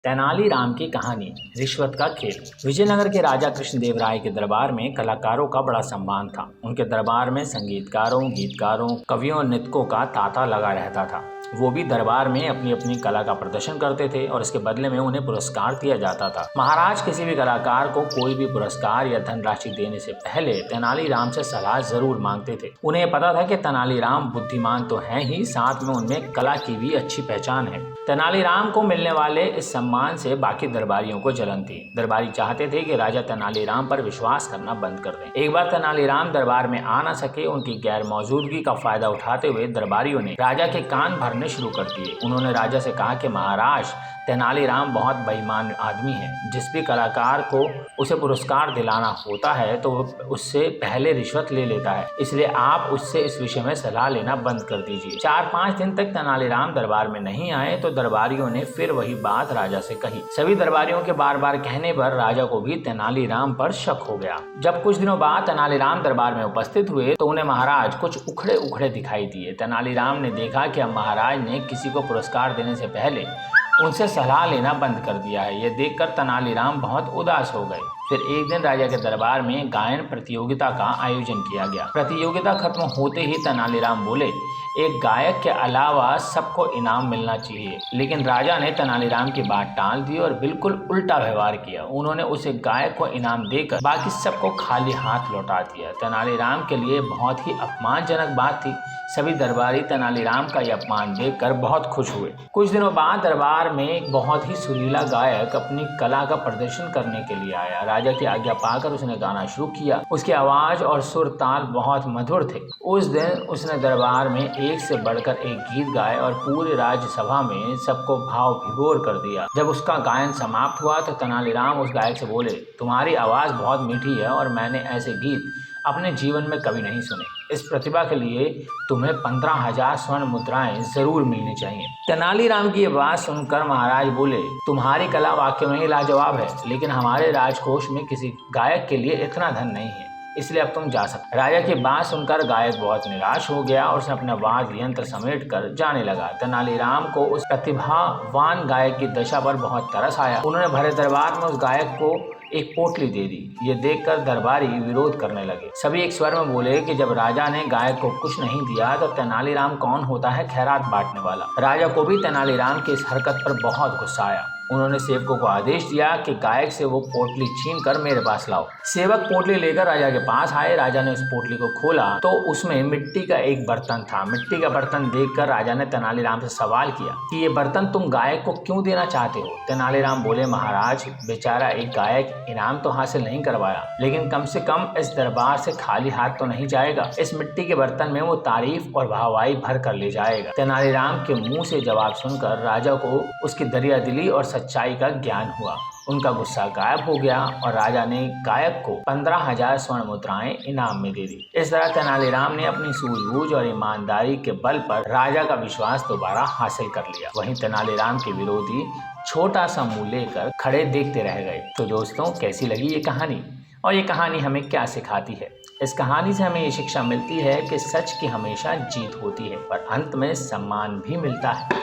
तेनालीराम की कहानी। रिश्वत का खेल। विजयनगर के राजा कृष्णदेव राय के दरबार में कलाकारों का बड़ा सम्मान था। उनके दरबार में संगीतकारों, गीतकारों, कवियों और नृतकों का तांता लगा रहता था। वो भी दरबार में अपनी अपनी कला का प्रदर्शन करते थे और इसके बदले में उन्हें पुरस्कार दिया जाता था। महाराज किसी भी कलाकार को कोई भी पुरस्कार या धनराशि देने से पहले तेनालीराम से सलाह जरूर मांगते थे। उन्हें पता था कि तेनालीराम बुद्धिमान तो हैं ही, साथ में उनमें कला की भी अच्छी पहचान है। तेनालीराम को मिलने वाले इस सम्मान से बाकी दरबारियों को जलन थी। दरबारी चाहते थे कि राजा तेनालीराम पर विश्वास करना बंद कर दें। एक बार तेनालीराम दरबार में आ न सके। उनकी गैर मौजूदगी का फायदा उठाते हुए दरबारियों ने राजा के कान भरने शुरू कर दिए। उन्होंने राजा से कहा कि महाराज, तेनालीराम बहुत बेईमान आदमी है। जिस भी कलाकार को उसे पुरस्कार दिलाना होता है तो उससे पहले रिश्वत ले लेता है, इसलिए आप उससे इस विषय में सलाह लेना बंद कर दीजिए। 4-5 दिन तक तेनालीराम दरबार में नहीं आए तो दरबारियों ने फिर वही बात राजा से कही। सभी दरबारियों के बार बार कहने पर राजा को भी तेनालीराम पर शक हो गया। जब कुछ दिनों बाद तेनालीराम दरबार में उपस्थित हुए तो उन्हें महाराज कुछ उखड़े उखड़े दिखाई दिए। तेनालीराम ने देखा कि अब महाराज ने किसी को पुरस्कार देने से पहले उनसे सलाह लेना बंद कर दिया है। ये देखकर तेनालीराम बहुत उदास हो गए। फिर एक दिन राजा के दरबार में गायन प्रतियोगिता का आयोजन किया गया। प्रतियोगिता खत्म होते ही तेनालीराम बोले, एक गायक के अलावा सबको इनाम मिलना चाहिए। लेकिन राजा ने तेनालीराम की बात टाल दी और बिल्कुल उल्टा व्यवहार किया। उन्होंने उस एक गायक को इनाम देकर बाकी सबको खाली हाथ लौटा दिया। तेनालीराम के लिए बहुत ही अपमानजनक बात थी। सभी दरबारी तेनालीराम का यह अपमान देखकर बहुत खुश हुए। कुछ दिनों बाद दरबार में एक बहुत ही सुरीला गायक अपनी कला का प्रदर्शन करने के लिए आया। राजा की आज्ञा पाकर उसने गाना शुरू किया। उसकी आवाज और सुर ताल बहुत मधुर थे। उस दिन उसने दरबार में एक से बढ़कर एक गीत गाए और पूरे राज्यसभा में सबको भाव विभोर कर दिया। जब उसका गायन समाप्त हुआ तो तेनालीराम उस गायक से बोले, तुम्हारी आवाज बहुत मीठी है और मैंने ऐसे गीत अपने जीवन में कभी नहीं सुने। इस प्रतिभा के लिए तुम्हें 15,000 स्वर्ण मुद्राएं जरूर मिलनी चाहिए। तेनालीराम की ये बात सुनकर महाराज बोले, तुम्हारी कला वाकई में ही लाजवाब है, लेकिन हमारे राजकोष में किसी गायक के लिए इतना धन नहीं है, इसलिए अब तुम जा सकते। राजा की बात सुनकर गायक बहुत निराश हो गया और उसने अपना वाद्य यंत्र समेट कर जाने लगा। तेनालीराम को उस प्रतिभावान गायक की दशा पर बहुत तरस आया। उन्होंने भरे दरबार में उस गायक को एक पोटली दे दी। ये देखकर दरबारी विरोध करने लगे। सभी एक स्वर में बोले कि जब राजा ने गायक को कुछ नहीं दिया तो तेनालीराम कौन होता है खैरात बांटने वाला। राजा को भी तेनालीराम की इस हरकत पर बहुत गुस्सा आया। उन्होंने सेवकों को आदेश दिया कि गायक से वो पोटली छीनकर मेरे पास लाओ। सेवक पोटली लेकर राजा के पास आए। राजा ने उस पोटली को खोला तो उसमें मिट्टी का एक बर्तन था। मिट्टी का बर्तन देखकर राजा ने तेनालीराम से सवाल किया कि ये बर्तन तुम गायक को क्यों देना चाहते हो। तेनालीराम बोले, महाराज, बेचारा एक गायक इनाम तो हासिल नहीं करवाया, लेकिन कम से कम इस दरबार से खाली हाथ तो नहीं जाएगा। इस मिट्टी के बर्तन में वो तारीफ और वाहवाही भर कर ले जाएगा। तेनालीराम के मुंह से जवाब सुनकर राजा को उसकी दरियादिली और सच्चाई का ज्ञान हुआ। उनका गुस्सा गायब हो गया और राजा ने गायक को 15,000 स्वर्ण मुद्राएं इनाम में दे दी। इस तरह तेनालीराम ने अपनी सूझबूझ और ईमानदारी के बल पर राजा का विश्वास दोबारा हासिल कर लिया। वहीं तेनालीराम के विरोधी छोटा सा मुंह लेकर खड़े देखते रह गए। तो दोस्तों, कैसी लगी ये कहानी और ये कहानी हमें क्या सिखाती है? इस कहानी से हमें ये शिक्षा मिलती है कि सच की हमेशा जीत होती है, पर अंत में सम्मान भी मिलता है।